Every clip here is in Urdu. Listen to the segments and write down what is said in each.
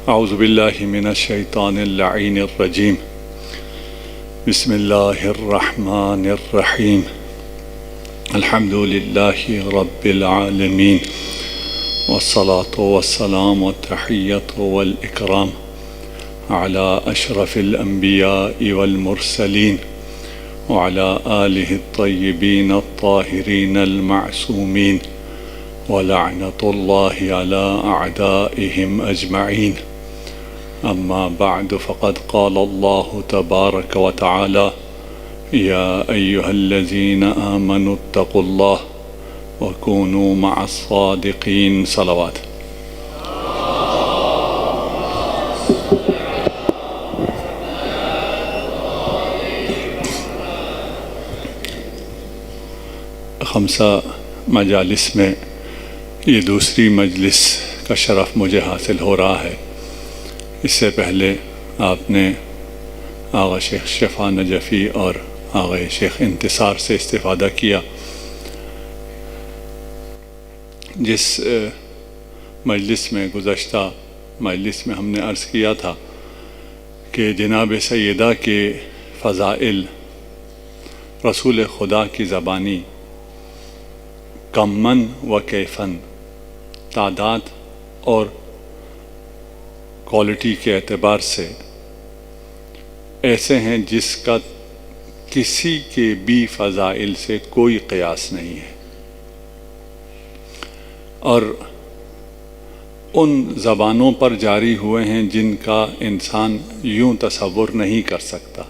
اعوذ باللہ من الشیطان اللعین الرجیم بسم اللہ الرحمن الرحیم الحمد للہ رب العالمین والصلاة والسلام والتحیۃ والاکرام علی اشرف الانبیاء والمرسلین وعلى آلہ الطیبین الطاہرین المعصومین ولعنۃ اللہ علی اعدائہم اجمعین اما بعد فقد قال اللہ تبارک وتعالی یا ایہا الذین آمنوا اتقوا اللہ وکونوا مع الصادقین صلوات. خمسہ مجالس میں یہ دوسری مجلس کا شرف مجھے حاصل ہو رہا ہے. اس سے پہلے آپ نے آغا شیخ شفا نجفی اور آغا شیخ انتصار سے استفادہ کیا. جس مجلس میں گزشتہ مجلس میں ہم نے عرض کیا تھا کہ جناب سیدہ کے فضائل رسول خدا کی زبانی کمن و کیفن، تعداد اور کوالٹی کے اعتبار سے ایسے ہیں جس کا کسی کے بھی فضائل سے کوئی قیاس نہیں ہے، اور ان زبانوں پر جاری ہوئے ہیں جن کا انسان یوں تصور نہیں کر سکتا.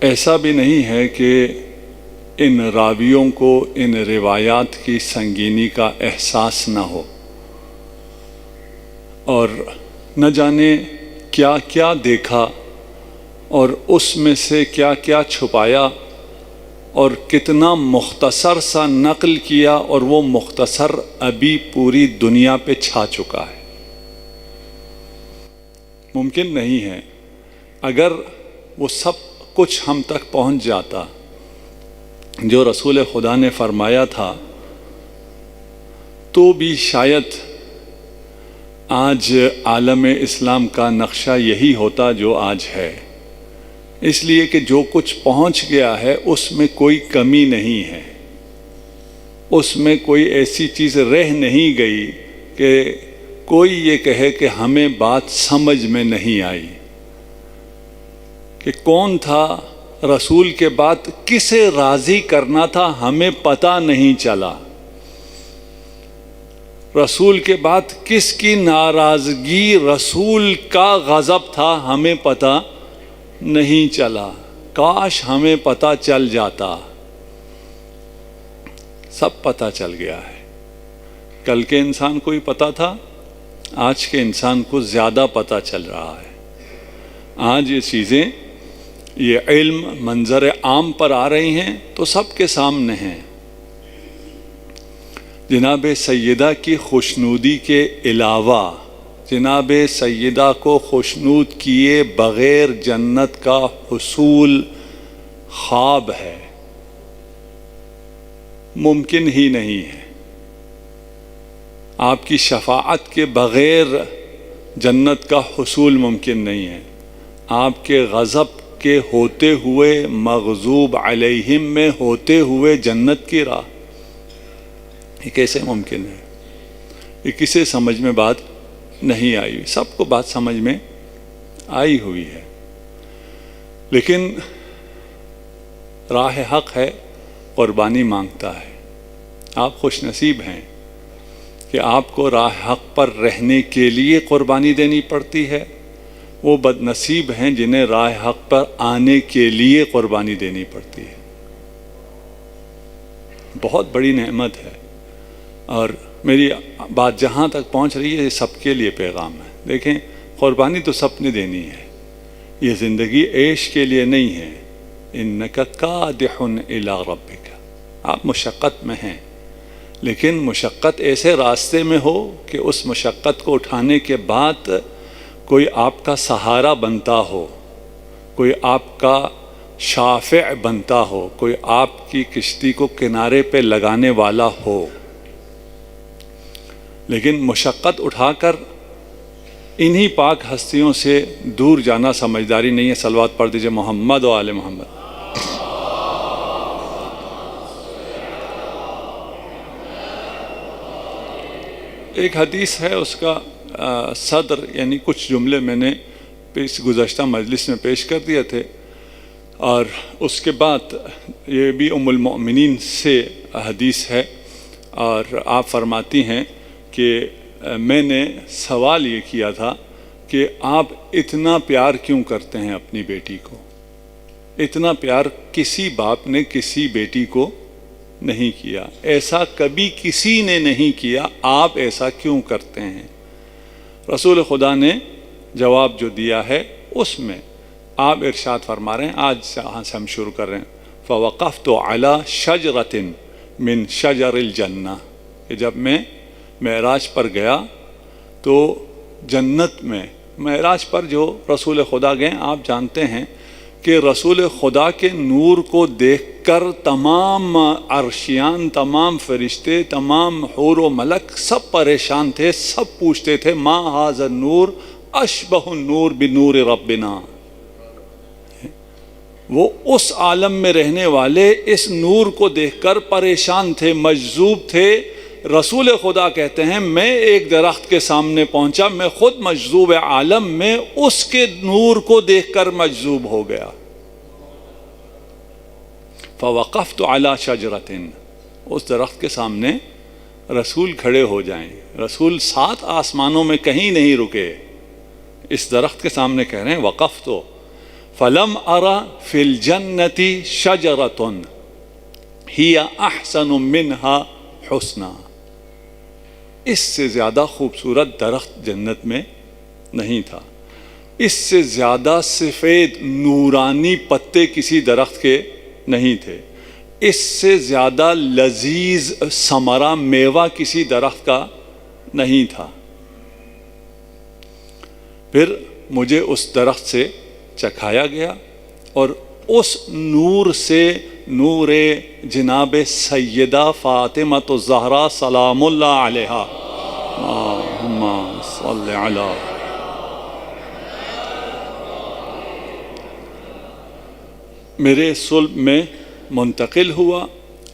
ایسا بھی نہیں ہے کہ ان راویوں کو ان روایات کی سنگینی کا احساس نہ ہو اور نہ جانے کیا کیا دیکھا اور اس میں سے کیا کیا چھپایا اور کتنا مختصر سا نقل کیا، اور وہ مختصر ابھی پوری دنیا پہ چھا چکا ہے. ممکن نہیں ہے. اگر وہ سب کچھ ہم تک پہنچ جاتا جو رسول خدا نے فرمایا تھا، تو بھی شاید آج عالم اسلام کا نقشہ یہی ہوتا جو آج ہے. اس لیے کہ جو کچھ پہنچ گیا ہے اس میں کوئی کمی نہیں ہے، اس میں کوئی ایسی چیز رہ نہیں گئی کہ کوئی یہ کہے کہ ہمیں بات سمجھ میں نہیں آئی. کہ کون تھا رسول کے بعد کسے راضی کرنا تھا ہمیں پتہ نہیں چلا، رسول کے بعد کس کی ناراضگی رسول کا غضب تھا ہمیں پتہ نہیں چلا. کاش ہمیں پتہ چل جاتا. سب پتہ چل گیا ہے. کل کے انسان کو ہی پتہ تھا، آج کے انسان کو زیادہ پتہ چل رہا ہے. آج یہ چیزیں، یہ علم منظر عام پر آ رہی ہیں تو سب کے سامنے ہیں. جناب سیدہ کی خوشنودی کے علاوہ جناب سیدہ کو خوشنود کیے بغیر جنت کا حصول خواب ہے، ممکن ہی نہیں ہے. آپ کی شفاعت کے بغیر جنت کا حصول ممکن نہیں ہے. آپ کے غضب کے ہوتے ہوئے، مغضوب علیہم میں ہوتے ہوئے جنت کی راہ، یہ کیسے ممکن ہے؟ یہ کسے سمجھ میں بات نہیں آئی؟ سب کو بات سمجھ میں آئی ہوئی ہے، لیکن راہ حق ہے، قربانی مانگتا ہے. آپ خوش نصیب ہیں کہ آپ کو راہ حق پر رہنے کے لیے قربانی دینی پڑتی ہے. وہ بد نصیب ہیں جنہیں راہ حق پر آنے کے لیے قربانی دینی پڑتی ہے. بہت بڑی نعمت ہے، اور میری بات جہاں تک پہنچ رہی ہے یہ سب کے لیے پیغام ہے. دیکھیں، قربانی تو سب نے دینی ہے. یہ زندگی عیش کے لیے نہیں ہے. انک کادح الی ربک، آپ مشقت میں ہیں، لیکن مشقت ایسے راستے میں ہو کہ اس مشقت کو اٹھانے کے بعد کوئی آپ کا سہارا بنتا ہو، کوئی آپ کا شافع بنتا ہو، کوئی آپ کی کشتی کو کنارے پہ لگانے والا ہو. لیکن مشقت اٹھا کر انہی پاک ہستیوں سے دور جانا سمجھداری نہیں ہے۔ صلوات پڑھ دیجئے محمد و آل محمد۔ ایک حدیث ہے، اس کا صدر یعنی کچھ جملے میں نے گزشتہ مجلس میں پیش کر دیے تھے، اور اس کے بعد یہ بھی ام المؤمنین سے حدیث ہے، اور آپ فرماتی ہیں کہ میں نے سوال یہ کیا تھا کہ آپ اتنا پیار کیوں کرتے ہیں اپنی بیٹی کو؟ اتنا پیار کسی باپ نے کسی بیٹی کو نہیں کیا، ایسا کبھی کسی نے نہیں کیا، آپ ایسا کیوں کرتے ہیں؟ رسول خدا نے جواب جو دیا ہے اس میں آپ ارشاد فرما رہے ہیں، آج یہاں سے ہم شروع کر رہے ہیں، فوقفت علی شجرۃ من شجر الجنہ، کہ جب میں معراج پر گیا تو جنت میں، معراج پر جو رسول خدا گئے آپ جانتے ہیں کہ رسول خدا کے نور کو دیکھ کر تمام عرشیان، تمام فرشتے، تمام حور و ملک سب پریشان تھے، سب پوچھتے تھے ما ھذا النور اشبہ النور بنور ربنا، وہ اس عالم میں رہنے والے اس نور کو دیکھ کر پریشان تھے، مجذوب تھے۔ رسول خدا کہتے ہیں میں ایک درخت کے سامنے پہنچا، میں خود مجذوب عالم میں اس کے نور کو دیکھ کر مجذوب ہو گیا۔ فوقفت علی شجرۃ، اس درخت کے سامنے رسول کھڑے ہو جائیں، رسول 7 آسمانوں میں کہیں نہیں رکے، اس درخت کے سامنے کہہ رہے ہیں وقفت فلم ارى فی الجنۃ شجرۃ ہی احسن منها حسنا، اس سے زیادہ خوبصورت درخت جنت میں نہیں تھا، اس سے زیادہ سفید نورانی پتے کسی درخت کے نہیں تھے، اس سے زیادہ لذیذ ثمرہ میوہ کسی درخت کا نہیں تھا۔ پھر مجھے اس درخت سے چکھایا گیا اور اس نور سے، نور جناب سیدہ فاطمۃ الزہرا سلام اللہ علیہا، اللہم صل علی، میرے صلب میں منتقل ہوا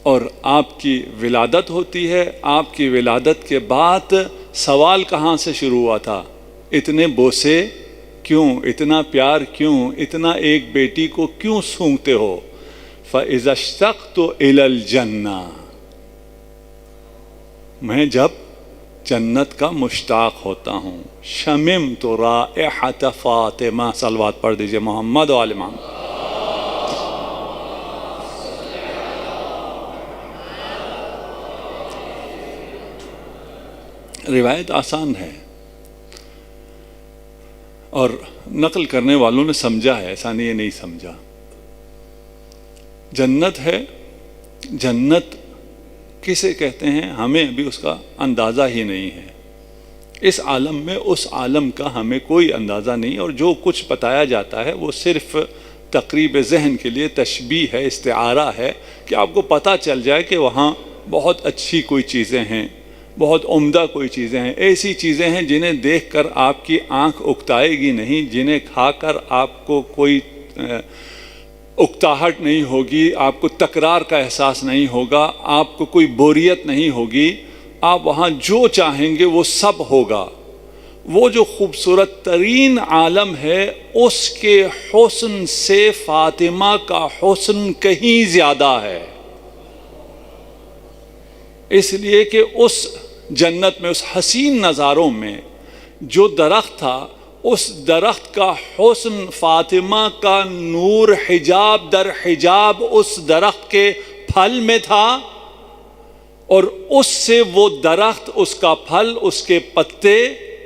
اور آپ کی ولادت ہوتی ہے۔ آپ کی ولادت کے بعد سوال کہاں سے شروع ہوا تھا؟ اتنے بوسے کیوں، اتنا پیار کیوں، اتنا ایک بیٹی کو کیوں سونگتے ہو؟ فَإِذَا اشْتَقْتُ إِلَى الْجَنَّةِ، میں جب جنت کا مشتاق ہوتا ہوں، شممت رائحۃ فاطمہ، صلوات پڑھ دیجئے محمد و آل محمد۔ روایت آسان ہے اور نقل کرنے والوں نے سمجھا ہے، ایسا نہیں، یہ نہیں سمجھا۔ جنت ہے، جنت کسے کہتے ہیں ہمیں ابھی اس کا اندازہ ہی نہیں ہے، اس عالم میں اس عالم کا ہمیں کوئی اندازہ نہیں، اور جو کچھ بتایا جاتا ہے وہ صرف تقریب ذہن کے لیے تشبیہ ہے، استعارہ ہے، کہ آپ کو پتہ چل جائے کہ وہاں بہت اچھی کوئی چیزیں ہیں، بہت عمدہ کوئی چیزیں ہیں، ایسی چیزیں ہیں جنہیں دیکھ کر آپ کی آنکھ اکتائے گی نہیں، جنہیں کھا کر آپ کو کوئی اکتاہٹ نہیں ہوگی، آپ کو تکرار کا احساس نہیں ہوگا، آپ کو کوئی بوریت نہیں ہوگی، آپ وہاں جو چاہیں گے وہ سب ہوگا۔ وہ جو خوبصورت ترین عالم ہے اس کے حسن سے فاطمہ کا حسن کہیں زیادہ ہے، اس لیے کہ اس جنت میں، اس حسین نظاروں میں جو درخت تھا، اس درخت کا حسن فاطمہ کا نور حجاب در حجاب اس درخت کے پھل میں تھا، اور اس سے وہ درخت، اس کا پھل، اس کے پتے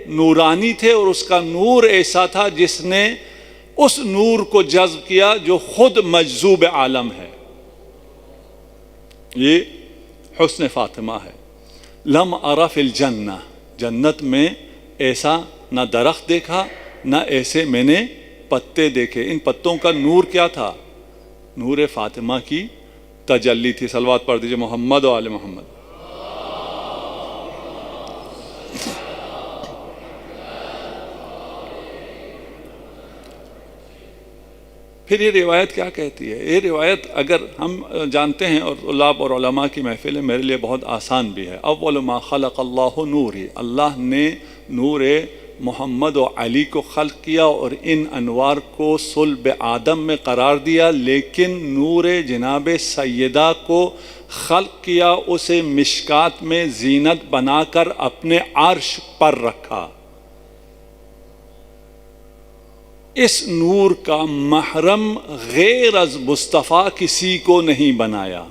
نورانی تھے، اور اس کا نور ایسا تھا جس نے اس نور کو جذب کیا جو خود مجذوب عالم ہے۔ یہ حسن فاطمہ ہے۔ لم ارى فی الجنہ، جنت میں ایسا نہ درخت دیکھا، نہ ایسے میں نے پتے دیکھے۔ ان پتوں کا نور کیا تھا؟ نور فاطمہ کی تجلی تھی۔ صلوات پڑھ دیجئے محمد و آل محمد۔ پھر یہ روایت کیا کہتی ہے؟ یہ روایت اگر ہم جانتے ہیں، اور طلاب اور علماء کی محفل ہے، میرے لیے بہت آسان بھی ہے. اول ما خلق اللہ نوری، اللہ نے نور محمد و علی کو خلق کیا اور ان انوار کو صلب آدم میں قرار دیا، لیکن نور جناب سیدہ کو خلق کیا، اسے مشکات میں زینت بنا کر اپنے عرش پر رکھا. اس نور کا محرم غیر از مصطفیٰ کسی کو نہیں بنایا،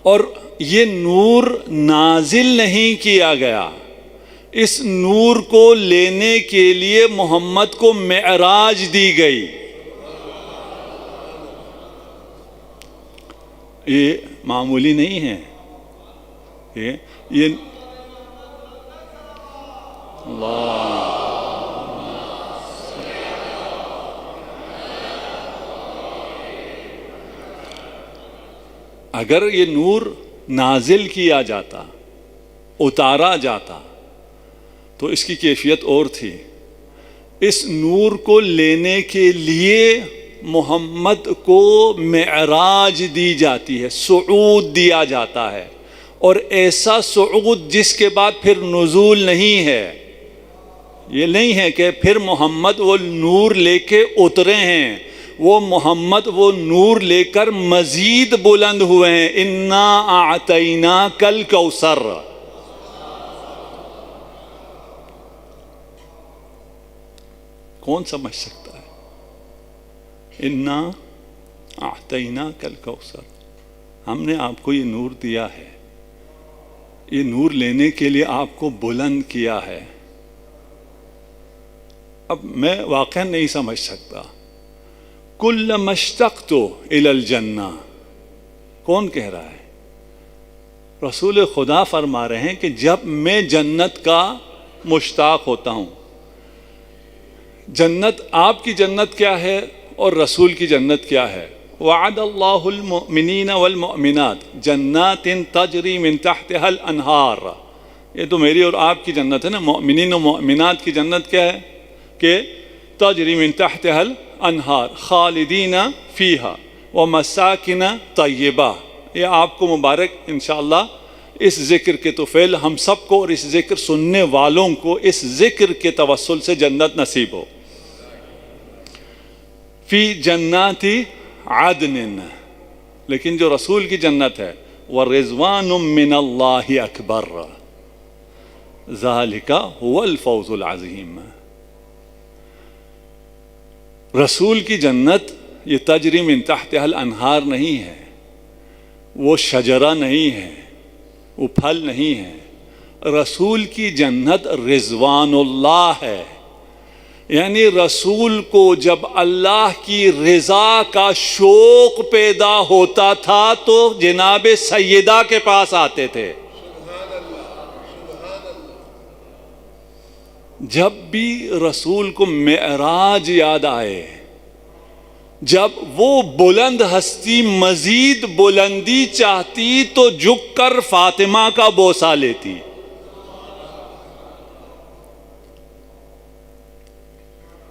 اور یہ نور نازل نہیں کیا گیا. اس نور کو لینے کے لیے محمد کو معراج دی گئی. یہ معمولی نہیں ہے. یہ اللہ، اگر یہ نور نازل کیا جاتا، اتارا جاتا، تو اس کی کیفیت اور تھی. اس نور کو لینے کے لیے محمد کو معراج دی جاتی ہے، صعود دیا جاتا ہے، اور ایسا صعود جس کے بعد پھر نزول نہیں ہے. یہ نہیں ہے کہ پھر محمد وہ نور لے کے اترے ہیں، وہ محمد وہ نور لے کر مزید بلند ہوئے ہیں. انا اعطیناک الکوثر. کون سمجھ سکتا ہے؟ انا اعطیناک الکوثر، ہم نے آپ کو یہ نور دیا ہے، یہ نور لینے کے لیے آپ کو بلند کیا ہے. اب میں واقعا نہیں سمجھ سکتا. کلما اشتقت الی الجنہ، کون کہہ رہا ہے؟ رسول خدا فرما رہے ہیں کہ جب میں جنت کا مشتاق ہوتا ہوں. جنت، آپ کی جنت کیا ہے اور رسول کی جنت کیا ہے؟ وعد اللہ المؤمنین والمؤمنات جنات تجری من تحتها الانہار. یہ تو میری اور آپ کی جنت ہے نا. مؤمنین و مؤمنات کی جنت کیا ہے؟ کہ تجری من تحتها الانہار خالدین فیہا ومساکن طیبہ. یہ آپ کو مبارک انشاءاللہ اس ذکر کے توفیل ہم سب کو اور اس ذکر سننے والوں کو اس ذکر کے توسل سے جنت نصیب ہو. فی جنات عدن. لیکن جو رسول کی جنت ہے، وَرِضْوَانٌ مِّنَ اللَّهِ أَكْبَرُ ذَلِكَ هُوَ الْفَوْزُ الْعَظِيمُ. رسول کی جنت یہ تجری من تحتها الانہار نہیں ہے، وہ شجرہ نہیں ہے، وہ پھل نہیں ہے. رسول کی جنت رضوان اللہ ہے. یعنی رسول کو جب اللہ کی رضا کا شوق پیدا ہوتا تھا تو جناب سیدہ کے پاس آتے تھے. جب بھی رسول کو معراج یاد آئے، جب وہ بلند ہستی مزید بلندی چاہتی تو جھک کر فاطمہ کا بوسہ لیتی.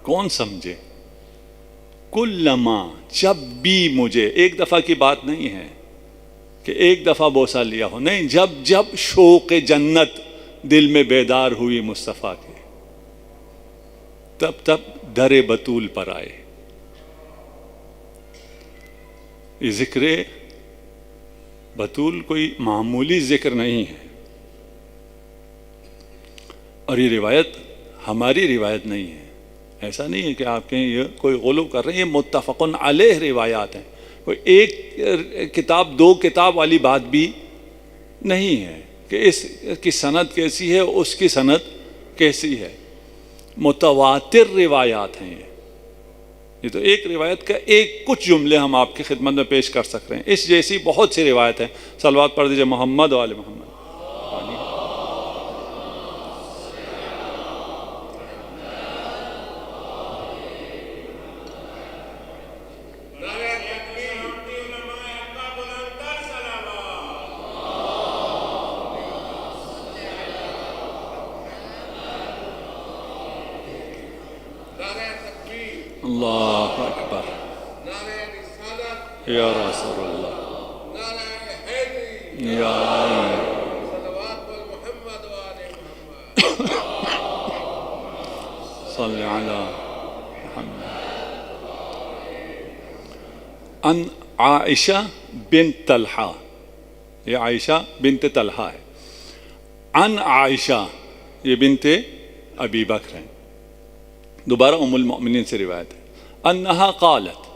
کون سمجھے؟ کلما، جب بھی مجھے، ایک دفعہ کی بات نہیں ہے کہ ایک دفعہ بوسہ لیا ہو، نہیں، جب جب شوق جنت دل میں بیدار ہوئی مصطفیٰ کے، تب تب در بطول پر آئے. یہ ذکر بطول کوئی معمولی ذکر نہیں ہے، اور یہ روایت ہماری روایت نہیں ہے. ایسا نہیں ہے کہ آپ کہیں یہ کوئی غلو کر رہے ہیں، یہ متفقن علیہ روایات ہیں. کوئی ایک کتاب دو کتاب والی بات بھی نہیں ہے کہ اس کی سند کیسی ہے، اس کی سند کیسی ہے. متواتر روایات ہیں. یہ تو ایک روایت کا ایک کچھ جملے ہم آپ کی خدمت میں پیش کر سکتے ہیں. اس جیسی بہت سی روایت ہیں. صلوات پڑھ دیجئے محمد و آل محمد. اللہ اکبر، یا رسول اللہ، یا صلی علی محمد۔ ان عائشہ بنت طلحہ، یہ عائشہ بنت طلحہ ہے، ان عائشہ یہ بنت ابی بکر ہیں، دوبارہ ام المؤمنین سے روایت ہے، انہا قالت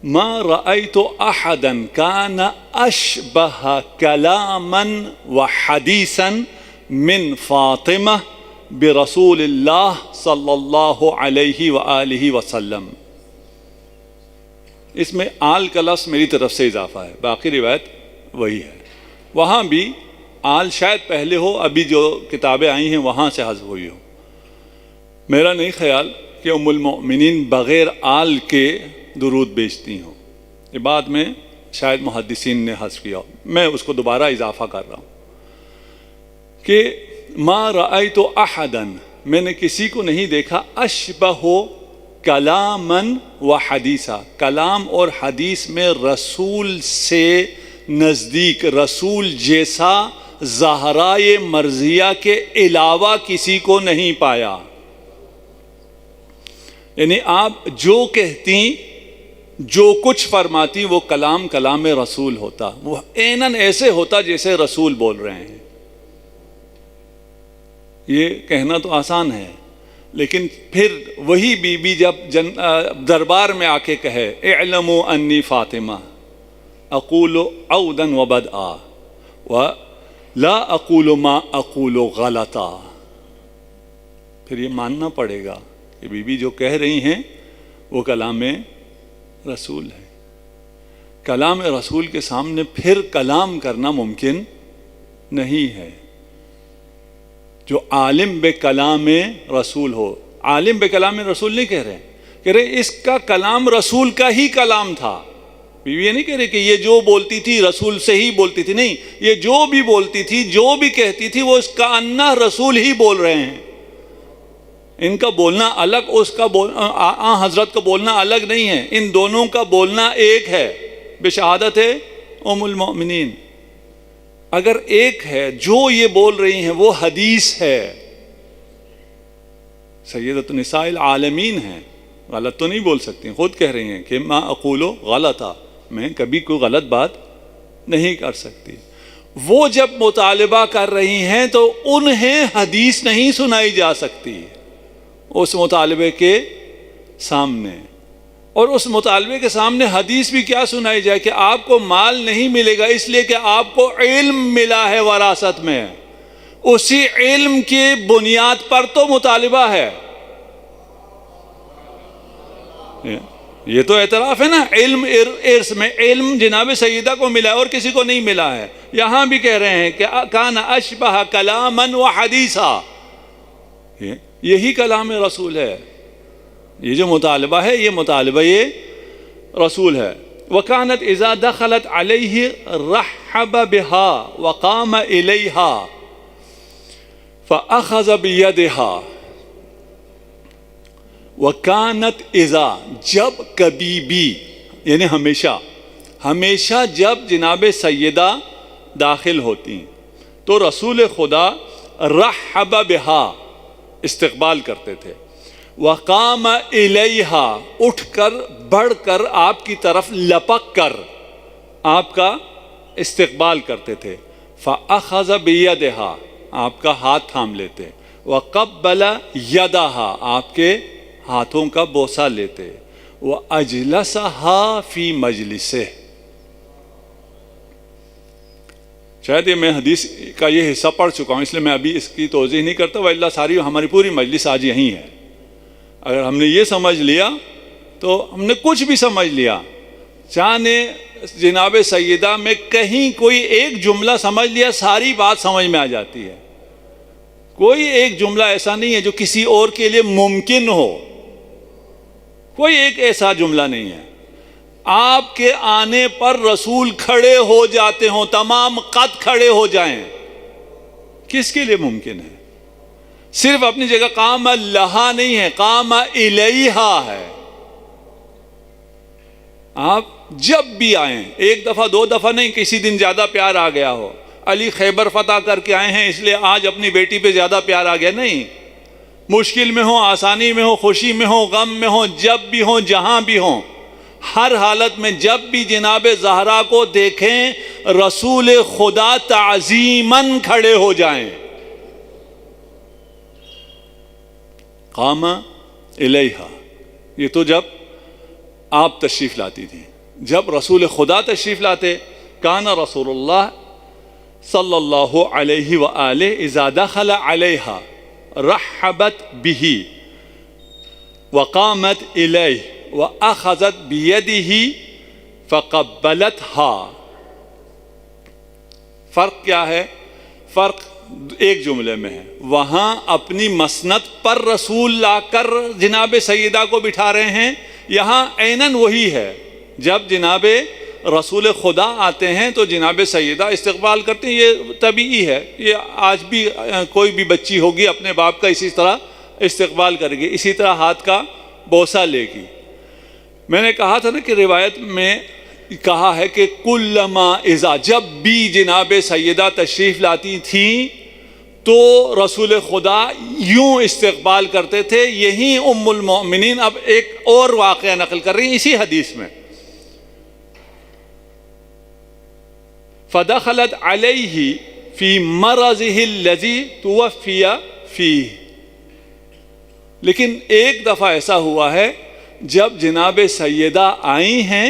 ما رأيت احدا كان اشبه كلاما وحديثا من فاطمة برسول اللہ صلی اللہ علیہ وآلہ وسلم۔ اس میں آل کا لفظ میری طرف سے اضافہ ہے، باقی روایت وہی ہے، وہاں بھی آل شاید پہلے ہو، ابھی جو کتابیں آئی ہیں وہاں سے حذف ہوئی ہو۔ میرا نہیں خیال کہ ام المؤمنین بغیر آل کے درود بیچتی ہوں، یہ بعد میں شاید محدثین نے حذف کیا ہو، میں اس کو دوبارہ اضافہ کر رہا ہوں کہ ما رأیت احدا، میں نے کسی کو نہیں دیکھا، اشبہ کلاما و حدیثا، کلام اور حدیث میں رسول سے نزدیک، رسول جیسا زہرائے مرضیہ کے علاوہ کسی کو نہیں پایا۔ یعنی آپ جو کہتی، جو کچھ فرماتی وہ کلام کلام رسول ہوتا، وہ عیناً ایسے ہوتا جیسے رسول بول رہے ہیں۔ یہ کہنا تو آسان ہے، لیکن پھر وہی بی بی جب دربار میں آ کے کہے اعلموا انی فاطمہ اقول عودا وبدعا ولا اقول ما اقول غلطا، پھر یہ ماننا پڑے گا کہ بی بی جو کہہ رہی ہیں وہ کلام رسول ہے۔ کلام رسول کے سامنے پھر کلام کرنا ممکن نہیں ہے۔ جو عالم بے کلام رسول ہو، عالم بے کلام رسول نہیں کہہ رہے اس کا کلام رسول کا ہی کلام تھا۔ یہ نہیں کہہ رہے کہ یہ جو بولتی تھی رسول سے ہی بولتی تھی، نہیں، یہ جو بھی بولتی تھی، جو بھی کہتی تھی، وہ اس کا انہ رسول ہی بول رہے ہیں۔ ان کا بولنا الگ، اس کا حضرت کا بولنا الگ نہیں ہے، ان دونوں کا بولنا ایک ہے، بشہادت ہے ام المؤمنین۔ اگر ایک ہے، جو یہ بول رہی ہیں وہ حدیث ہے، سیدۃ النساء العالمین ہیں، غلط تو نہیں بول سکتی، خود کہہ رہی ہیں کہ ما اقول غلطا، میں کبھی کوئی غلط بات نہیں کر سکتی۔ وہ جب مطالبہ کر رہی ہیں تو انہیں حدیث نہیں سنائی جا سکتی اس مطالبے کے سامنے، اور اس مطالبے کے سامنے حدیث بھی کیا سنائی جائے کہ آپ کو مال نہیں ملے گا اس لیے کہ آپ کو علم ملا ہے وراثت میں، اسی علم کی بنیاد پر تو مطالبہ ہے۔ یہ تو اعتراف ہے نا، علم ارث میں علم جناب سیدہ کو ملا ہے اور کسی کو نہیں ملا ہے۔ یہاں بھی کہہ رہے ہیں کہ کان اشبہ کلاما و حدیثا، یہی کلام رسول ہے، یہ جو مطالبہ ہے یہ مطالبہ یہ رسول ہے۔ وَكَانَتْ إِذَا دَخَلَتْ عَلَيْهِ رَحَّبَ بِهَا وَقَامَ إِلَيْهَا فَأَخَذَ بِيَدِهَا۔ وَكَانَتْ إِذَا، جب کبھی بھی، یعنی ہمیشہ جب جناب سیدہ داخل ہوتی تو رسول خدا رحب بها، استقبال کرتے تھے، وقام الیہا، اٹھ کر بڑھ کر آپ کی طرف لپک کر آپ کا استقبال کرتے تھے، فاخذ بیدہا، آپ کا ہاتھ تھام لیتے، وقبل یدہا، آپ کے ہاتھوں کا بوسہ لیتے، واجلسہا فی مجلسہ۔ شاید یہ میں حدیث کا یہ حصہ پڑھ چکا ہوں اس لیے میں ابھی اس کی توضیح نہیں کرتا، واللہ ساری ہماری پوری مجلس آج یہیں ہے۔ اگر ہم نے یہ سمجھ لیا تو ہم نے کچھ بھی سمجھ لیا، چاہے جناب سیدہ میں کہیں کوئی ایک جملہ سمجھ لیا، ساری بات سمجھ میں آ جاتی ہے۔ کوئی ایک جملہ ایسا نہیں ہے جو کسی اور کے لیے ممکن ہو، کوئی ایک ایسا جملہ نہیں ہے۔ آپ کے آنے پر رسول کھڑے ہو جاتے ہوں، تمام قد کھڑے ہو جائیں، کس کے لیے ممکن ہے؟ صرف اپنی جگہ قام لہا نہیں ہے، قام الیہا ہے، آپ جب بھی آئیں، ایک دفعہ دو دفعہ نہیں، کسی دن زیادہ پیار آ گیا ہو، علی خیبر فتح کر کے آئے ہیں اس لیے آج اپنی بیٹی پہ زیادہ پیار آ گیا، نہیں، مشکل میں ہوں، آسانی میں ہوں، خوشی میں ہوں، غم میں ہوں، جب بھی ہوں، جہاں بھی ہوں، ہر حالت میں جب بھی جناب زہرا کو دیکھیں رسول خدا تعظیماً کھڑے ہو جائیں۔ قام الیہا، یہ تو جب آپ تشریف لاتی تھی، جب رسول خدا تشریف لاتے، کان رسول اللہ صلی اللہ علیہ وآلہ اذا دخل علیہا رحبت بہ وقامت الیہ وَأَخَذَتْ بِيَدِهِ فَقَبَّلَتْهَا۔ فرق کیا ہے؟ فرق ایک جملے میں ہے، وہاں اپنی مسند پر رسول لا کر جناب سیدہ کو بٹھا رہے ہیں، یہاں عیناً وہی ہے، جب جناب رسول خدا آتے ہیں تو جناب سیدہ استقبال کرتے ہیں، یہ طبیعی ہے، یہ آج بھی کوئی بھی بچی ہوگی اپنے باپ کا اسی طرح استقبال کرے گی، اسی طرح ہاتھ کا بوسہ لے گی۔ میں نے کہا تھا نا کہ روایت میں کہا ہے کہ کلما اذا، جب بھی جناب سیدہ تشریف لاتی تھیں تو رسول خدا یوں استقبال کرتے تھے۔ یہی ام المؤمنین اب ایک اور واقعہ نقل کر رہی ہیں اسی حدیث میں، فدخلت علیہ فی مرضہ الذی توفی فیہ، لیکن ایک دفعہ ایسا ہوا ہے جب جناب سیدہ آئی ہیں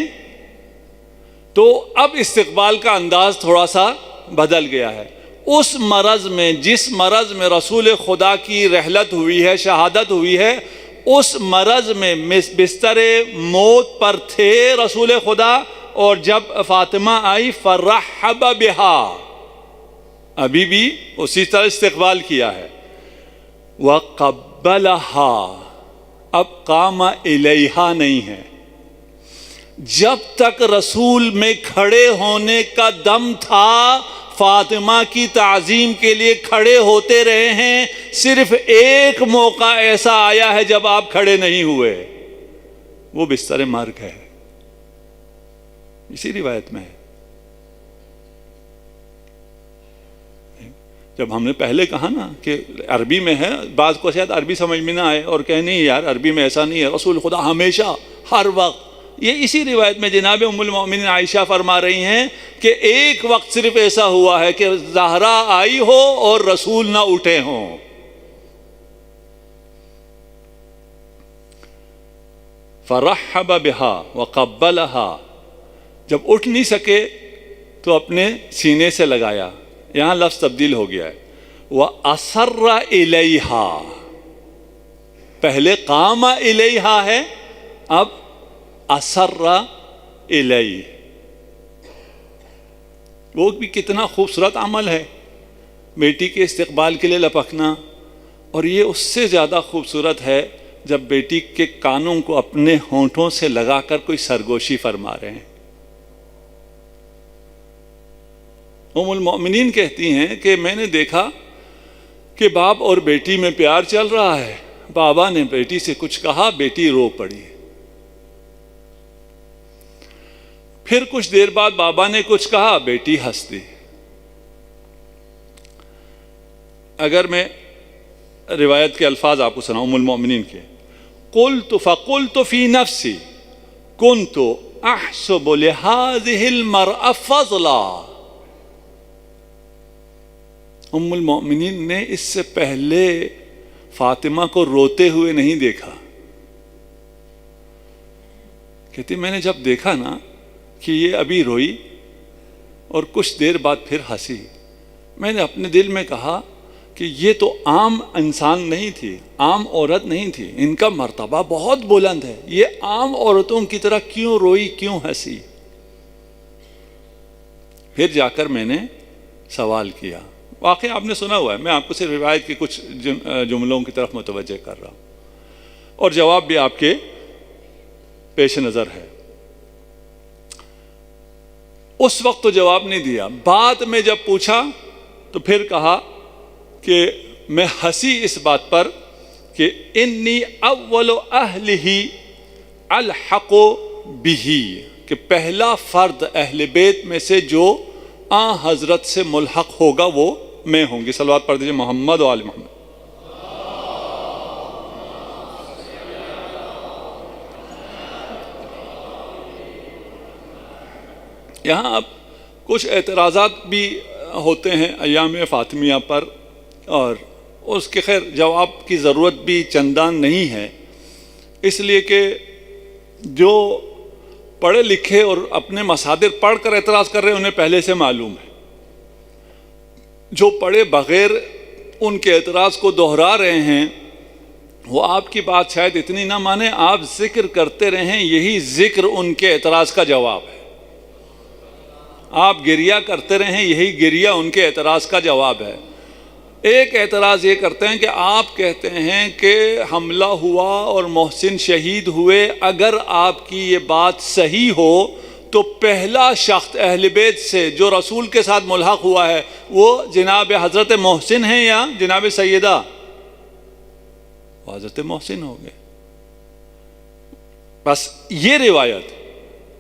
تو اب استقبال کا انداز تھوڑا سا بدل گیا ہے۔ اس مرض میں، جس مرض میں رسول خدا کی رحلت ہوئی ہے، شہادت ہوئی ہے، اس مرض میں بستر موت پر تھے رسول خدا، اور جب فاطمہ آئی فرحب بہا، ابھی بھی اسی طرح استقبال کیا ہے، وقبلہا، اب قام الیہا نہیں ہے، جب تک رسول میں کھڑے ہونے کا دم تھا فاطمہ کی تعظیم کے لیے کھڑے ہوتے رہے ہیں، صرف ایک موقع ایسا آیا ہے جب آپ کھڑے نہیں ہوئے، وہ بستر مرگ ہے، اسی روایت میں ہے۔ جب ہم نے پہلے کہا نا کہ عربی میں ہے، بعض کو شاید عربی سمجھ میں نہ آئے اور کہے نہیں یار عربی میں ایسا نہیں ہے، رسول خدا ہمیشہ ہر وقت، یہ اسی روایت میں جناب ام المؤمنین عائشہ فرما رہی ہیں کہ ایک وقت صرف ایسا ہوا ہے کہ زہرا آئی ہو اور رسول نہ اٹھے ہوں۔ فرحب بہا وقبلہا، جب اٹھ نہیں سکے تو اپنے سینے سے لگایا، یہاں لفظ تبدیل ہو گیا ہے، وَأَسَرَّ إِلَيْهَا، پہلے قام الیہا ہے، اب اسر الیہ، وہ بھی کتنا خوبصورت عمل ہے، بیٹی کے استقبال کے لیے لپکنا، اور یہ اس سے زیادہ خوبصورت ہے جب بیٹی کے کانوں کو اپنے ہونٹوں سے لگا کر کوئی سرگوشی فرما رہے ہیں۔ ام المؤمنین کہتی ہیں کہ میں نے دیکھا کہ باپ اور بیٹی میں پیار چل رہا ہے، بابا نے بیٹی سے کچھ کہا، بیٹی رو پڑی، پھر کچھ دیر بعد بابا نے کچھ کہا، بیٹی ہنس دی۔ اگر میں روایت کے الفاظ آپ کو سناؤں ام المؤمنین کے، قلت فقلت فی نفسی کنت احسب لهذه المرأة فضلا، ام المؤمنین نے اس سے پہلے فاطمہ کو روتے ہوئے نہیں دیکھا، کہتی میں نے جب دیکھا نا کہ یہ ابھی روئی اور کچھ دیر بعد پھر ہنسی، میں نے اپنے دل میں کہا کہ یہ تو عام انسان نہیں تھی، عام عورت نہیں تھی، ان کا مرتبہ بہت بلند ہے، یہ عام عورتوں کی طرح کیوں روئی، کیوں ہنسی؟ پھر جا کر میں نے سوال کیا، واقعہ آپ نے سنا ہوا ہے، میں آپ کو صرف روایت کے کچھ جملوں کی طرف متوجہ کر رہا ہوں، اور جواب بھی آپ کے پیش نظر ہے۔ اس وقت تو جواب نہیں دیا، بعد میں جب پوچھا تو پھر کہا کہ میں ہنسی اس بات پر کہ انی اول اہلہ الحق بہ، کہ پہلا فرد اہل بیت میں سے جو آن حضرت سے ملحق ہوگا وہ میں ہوں گی. صلوات پڑھ دیجیے محمد و آل محمد. یہاں اب کچھ اعتراضات بھی ہوتے ہیں ایام فاطمیہ پر، اور اس کے خیر جواب کی ضرورت بھی چندان نہیں ہے، اس لیے کہ جو پڑھے لکھے اور اپنے مصادر پڑھ کر اعتراض کر رہے ہیں انہیں پہلے سے معلوم ہے. جو پڑھے بغیر ان کے اعتراض کو دہرا رہے ہیں وہ آپ کی بات شاید اتنی نہ مانے. آپ ذکر کرتے رہیں، یہی ذکر ان کے اعتراض کا جواب ہے. آپ گریہ کرتے رہیں، یہی گریہ ان کے اعتراض کا جواب ہے. ایک اعتراض یہ کرتے ہیں کہ آپ کہتے ہیں کہ حملہ ہوا اور محسن شہید ہوئے. اگر آپ کی یہ بات صحیح ہو تو پہلا شخص اہل بیت سے جو رسول کے ساتھ ملحق ہوا ہے وہ جناب حضرت محسن ہیں یا جناب سیدہ؟ وہ حضرت محسن ہو گئے. بس یہ روایت،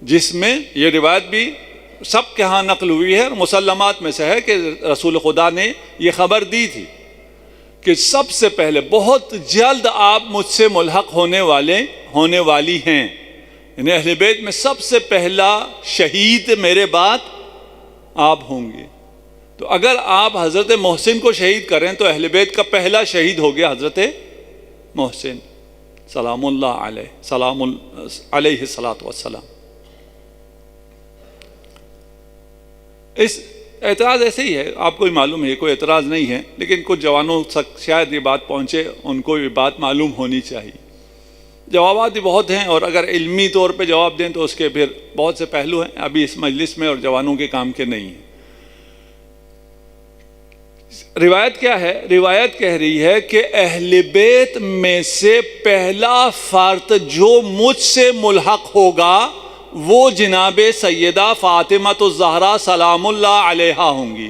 جس میں یہ روایت بھی سب کے ہاں نقل ہوئی ہے اور مسلمات میں سے ہے کہ رسول خدا نے یہ خبر دی تھی کہ سب سے پہلے بہت جلد آپ مجھ سے ملحق ہونے والی ہیں، یعنی اہل بیت میں سب سے پہلا شہید میرے بعد آپ ہوں گے. تو اگر آپ حضرت محسن کو شہید کریں تو اہل بیت کا پہلا شہید ہو گیا حضرت محسن سلام اللہ علیہ، علیہ الصلاۃ والسلام. اس اعتراض ایسے ہی ہے، آپ کو ہی معلوم ہے، کوئی اعتراض نہیں ہے، لیکن کچھ جوانوں تک شاید یہ بات پہنچے، ان کو یہ بات معلوم ہونی چاہیے. جوابات بھی بہت ہیں، اور اگر علمی طور پہ جواب دیں تو اس کے پھر بہت سے پہلو ہیں، ابھی اس مجلس میں اور جوانوں کے کام کے نہیں ہیں. روایت کیا ہے؟ روایت کہہ رہی ہے کہ اہل بیت میں سے پہلا فرد جو مجھ سے ملحق ہوگا وہ جناب سیدہ فاطمۃ الزہرا سلام اللہ علیہا ہوں گی.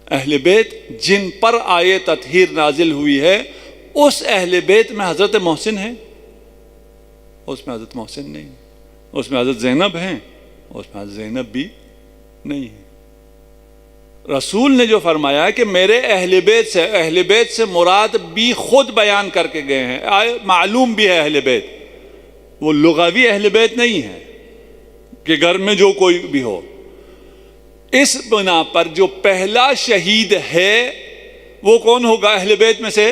اہل بیت جن پر آیے تطہیر نازل ہوئی ہے اس اہل بیت میں حضرت محسن ہیں؟ اس میں حضرت محسن نہیں، اس میں حضرت زینب ہیں، اس میں حضرت زینب بھی نہیں ہے. رسول نے جو فرمایا ہے کہ میرے اہل بیت سے مراد بھی خود بیان کر کے گئے ہیں، معلوم بھی ہے اہل بیت، وہ لغوی اہل بیت نہیں ہے کہ گھر میں جو کوئی بھی ہو. اس بنا پر جو پہلا شہید ہے وہ کون ہوگا اہل بیت میں سے؟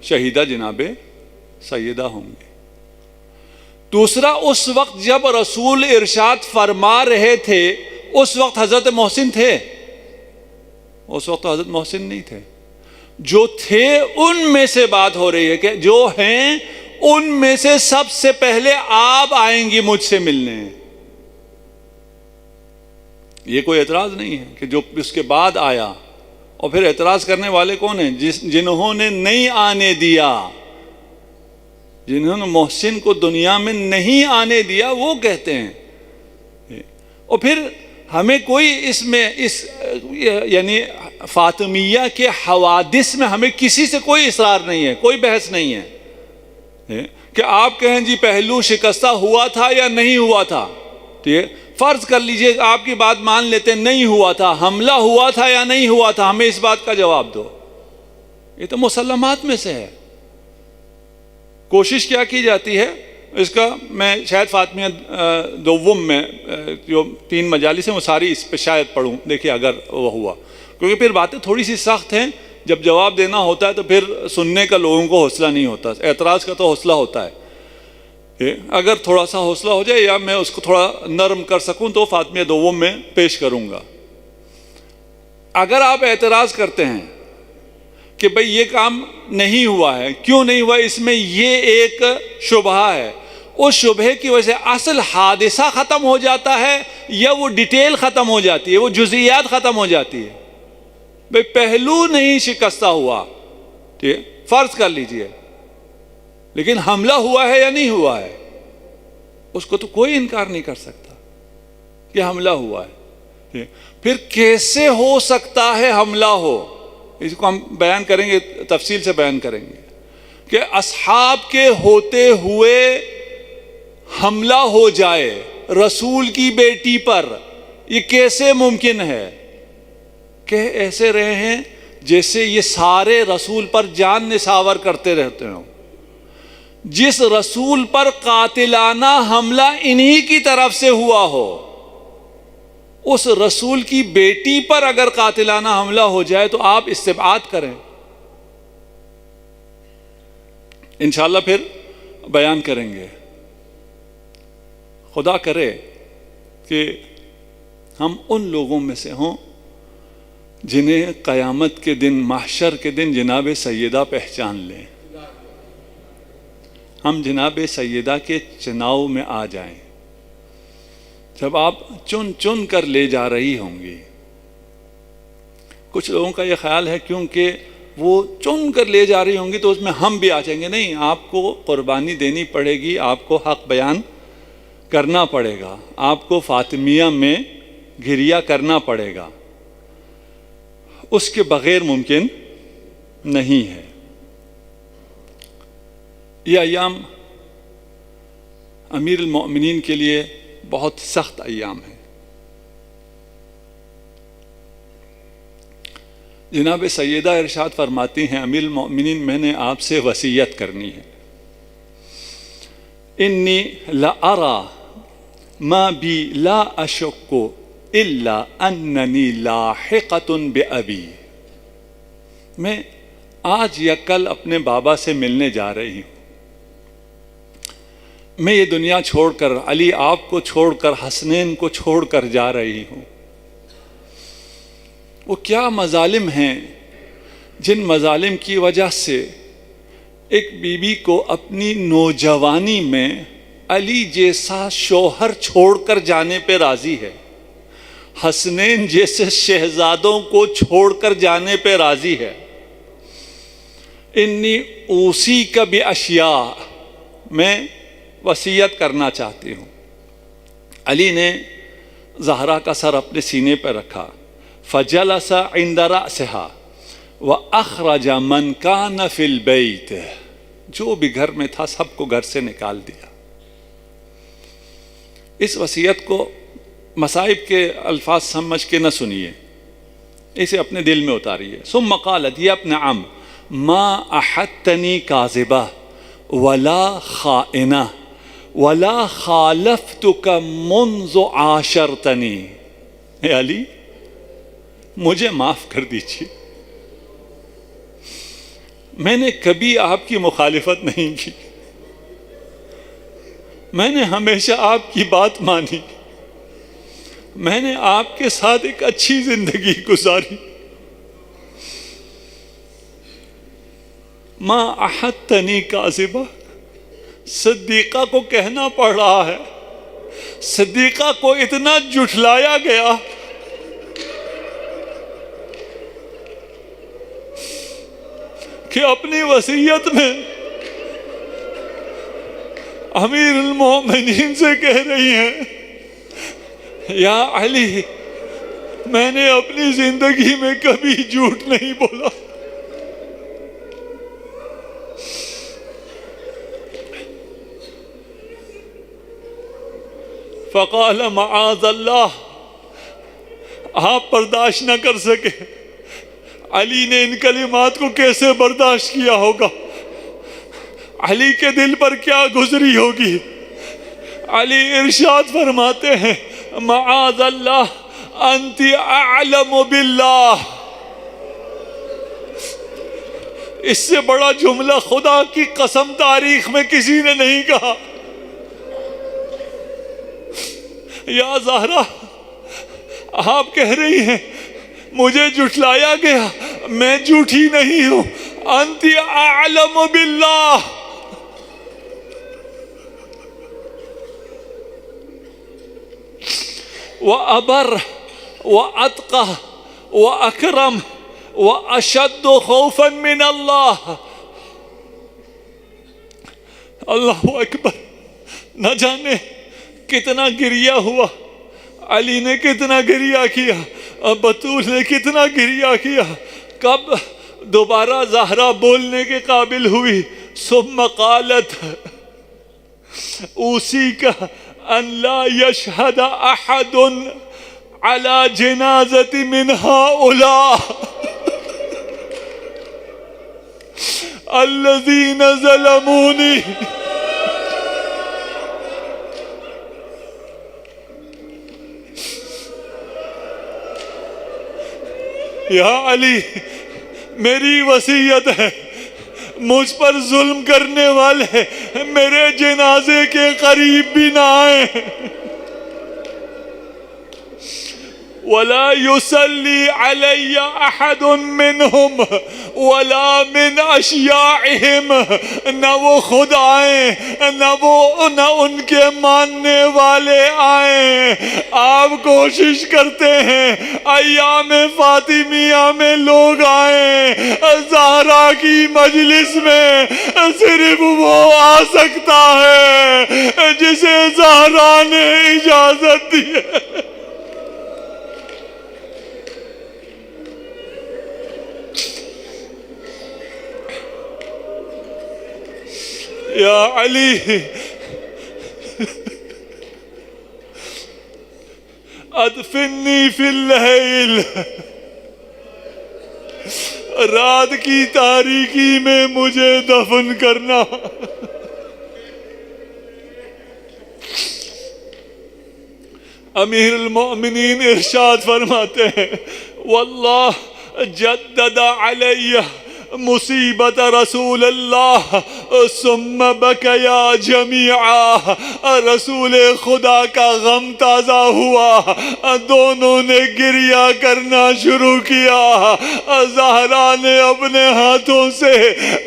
شہیدہ جناب سیدہ ہوں گے. دوسرا، اس وقت جب رسول ارشاد فرما رہے تھے اس وقت حضرت محسن تھے؟ اس وقت حضرت محسن نہیں تھے. جو تھے ان میں سے بات ہو رہی ہے کہ جو ہیں ان میں سے سب سے پہلے آپ آئیں گی مجھ سے ملنے. یہ کوئی اعتراض نہیں ہے کہ جو اس کے بعد آیا. اور پھر اعتراض کرنے والے کون ہیں؟ جنہوں نے نہیں آنے دیا، جنہوں نے محسن کو دنیا میں نہیں آنے دیا، وہ کہتے ہیں. اور پھر ہمیں کوئی اس میں یعنی فاطمیہ کے حوادث میں ہمیں کسی سے کوئی اصرار نہیں ہے، کوئی بحث نہیں ہے کہ آپ کہیں جی پہلو شکستہ ہوا تھا یا نہیں ہوا تھا. ٹھیک ہے، فرض کر لیجئے آپ کی بات مان لیتے نہیں ہوا تھا، حملہ ہوا تھا یا نہیں ہوا تھا، ہمیں اس بات کا جواب دو. یہ تو مسلمات میں سے ہے. کوشش کیا کی جاتی ہے اس کا، میں شاید فاطمیہ دوم میں جو 3 مجالس ہیں وہ ساری اس پہ شاید پڑھوں، دیکھیے اگر وہ ہوا، کیونکہ پھر باتیں تھوڑی سی سخت ہیں. جب جواب دینا ہوتا ہے تو پھر سننے کا لوگوں کو حوصلہ نہیں ہوتا، اعتراض کا تو حوصلہ ہوتا ہے. اگر تھوڑا سا حوصلہ ہو جائے یا میں اس کو تھوڑا نرم کر سکوں تو فاطمیہ دوم میں پیش کروں گا. اگر آپ اعتراض کرتے ہیں کہ بھئی یہ کام نہیں ہوا ہے، کیوں نہیں ہوا، اس میں یہ ایک شبہہ ہے، اس شبہے کی وجہ سے اصل حادثہ ختم ہو جاتا ہے یا وہ ڈیٹیل ختم ہو جاتی ہے، وہ جزئیات ختم ہو جاتی ہے. بھئی پہلو نہیں شکستہ ہوا، ٹھیک، فرض کر لیجئے، لیکن حملہ ہوا ہے یا نہیں ہوا ہے، اس کو تو کوئی انکار نہیں کر سکتا کہ حملہ ہوا ہے. پھر کیسے ہو سکتا ہے حملہ ہو، اس کو ہم بیان کریں گے، تفصیل سے بیان کریں گے کہ اصحاب کے ہوتے ہوئے حملہ ہو جائے رسول کی بیٹی پر، یہ کیسے ممکن ہے؟ کہ ایسے رہے ہیں جیسے یہ سارے رسول پر جان نثار کرتے رہتے ہوں. جس رسول پر قاتلانہ حملہ انہی کی طرف سے ہوا ہو، اس رسول کی بیٹی پر اگر قاتلانہ حملہ ہو جائے تو آپ استبعاد کریں. انشاءاللہ پھر بیان کریں گے. خدا کرے کہ ہم ان لوگوں میں سے ہوں جنہیں قیامت کے دن، محشر کے دن جناب سیدہ پہچان لیں. ہم جناب سیدہ کے چناؤ میں آ جائیں. جب آپ چن چن کر لے جا رہی ہوں گی. کچھ لوگوں کا یہ خیال ہے کیونکہ وہ چن کر لے جا رہی ہوں گی تو اس میں ہم بھی آ جائیں گے. نہیں، آپ کو قربانی دینی پڑے گی، آپ کو حق بیان کرنا پڑے گا، آپ کو فاطمیہ میں گریہ کرنا پڑے گا. اس کے بغیر ممکن نہیں ہے. یہ ایام امیر المؤمنین کے لیے بہت سخت ایام ہیں. جناب سیدہ ارشاد فرماتی ہیں، امیر المؤمنین میں نے آپ سے وصیت کرنی ہے. انی لأرى ما بی لا اشک الا اننی لاحقۃ بأبی. میں آج یا کل اپنے بابا سے ملنے جا رہی ہوں. میں یہ دنیا چھوڑ کر، علی آپ کو چھوڑ کر، حسنین کو چھوڑ کر جا رہی ہوں. وہ کیا مظالم ہیں جن مظالم کی وجہ سے ایک بیوی کو اپنی نوجوانی میں علی جیسا شوہر چھوڑ کر جانے پہ راضی ہے، حسنین جیسے شہزادوں کو چھوڑ کر جانے پہ راضی ہے. انی اوصی کا باشیاء، میں وصیت کرنا چاہتی ہوں. علی نے زہرا کا سر اپنے سینے پہ رکھا. فجلس عند رأسها واخرج من كان في البيت، جو بھی گھر میں تھا سب کو گھر سے نکال دیا. اس وصیت کو مصائب کے الفاظ سمجھ کے نہ سنیے، اسے اپنے دل میں اتاریے. ثم قالت یا ابن عم ما احدتنی کاذبہ ولا خائنہ ولا خالفتک منذ عاشرتنی. اے علی، مجھے معاف کر دیجیے، میں نے کبھی آپ کی مخالفت نہیں کی، میں نے ہمیشہ آپ کی بات مانی، میں نے آپ کے ساتھ ایک اچھی زندگی گزاری. ما احدتنی کاذبہ، صدیقہ کو کہنا پڑ رہا ہے. صدیقہ کو اتنا جھٹلایا گیا کہ اپنی وصیت میں امیر المومنین سے کہہ رہی ہیں، یا علی، میں نے اپنی زندگی میں کبھی جھوٹ نہیں بولا. فقال معاذ اللہ، آپ برداشت نہ کر سکے. علی نے ان کلمات کو کیسے برداشت کیا ہوگا؟ علی کے دل پر کیا گزری ہوگی؟ علی ارشاد فرماتے ہیں، معاذ اللہ انت اعلم باللہ. اس سے بڑا جملہ خدا کی قسم تاریخ میں کسی نے نہیں کہا. یا زہرا، آپ کہہ رہی ہیں مجھے جھٹلایا گیا، میں جھوٹی نہیں ہوں. انت اعلم باللہ. وابر واتقى واکرم واشد خوفا من اللہ. اللہ اکبر. نہ جانے کتنا گریہ ہوا، علی نے کتنا گریہ کیا، بطول نے کتنا گریہ کیا. کب دوبارہ زہرا بولنے کے قابل ہوئی؟ ثم قالت، اوصیک ان لا یشہد احد علی جنازت من ہؤلاء الذین ظلمونی. یا علی میری وصیت ہے، مجھ پر ظلم کرنے والے میرے جنازے کے قریب بھی نہ آئیں. ولا يصلي علي احد منهم ولا من اشیاعهم. نہ وہ خود آئیں نہ ان کے ماننے والے آئیں. آپ کوشش کرتے ہیں ایام فاطمیہ میں لوگ آئیں، زہرا کی مجلس میں صرف وہ آ سکتا ہے جسے زہرا نے اجازت دی ہے. یا علی ادفنی فی اللیل، رات کی تاریکی میں مجھے دفن کرنا. امیر المؤمنین ارشاد فرماتے ہیں واللہ جدد علی مصیبت رسول اللہ ثم بکیا جمیعا. رسول خدا کا غم تازہ ہوا، دونوں نے گریہ کرنا شروع کیا. زہرا نے اپنے ہاتھوں سے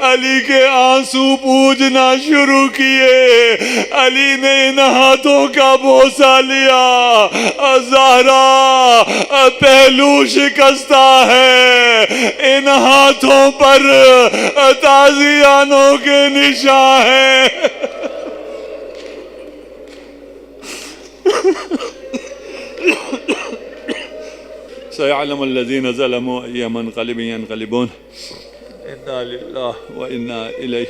علی کے آنسو پوجنا شروع کیے. علی نے ان ہاتھوں کا بوسہ لیا. زہرا پہلو شکستہ ہے، ان ہاتھوں پر تازیانوں کے نشان ہیں. سيعلم الذين ظلموا أي منقلب ينقلبون. إنا لله وإنا إليه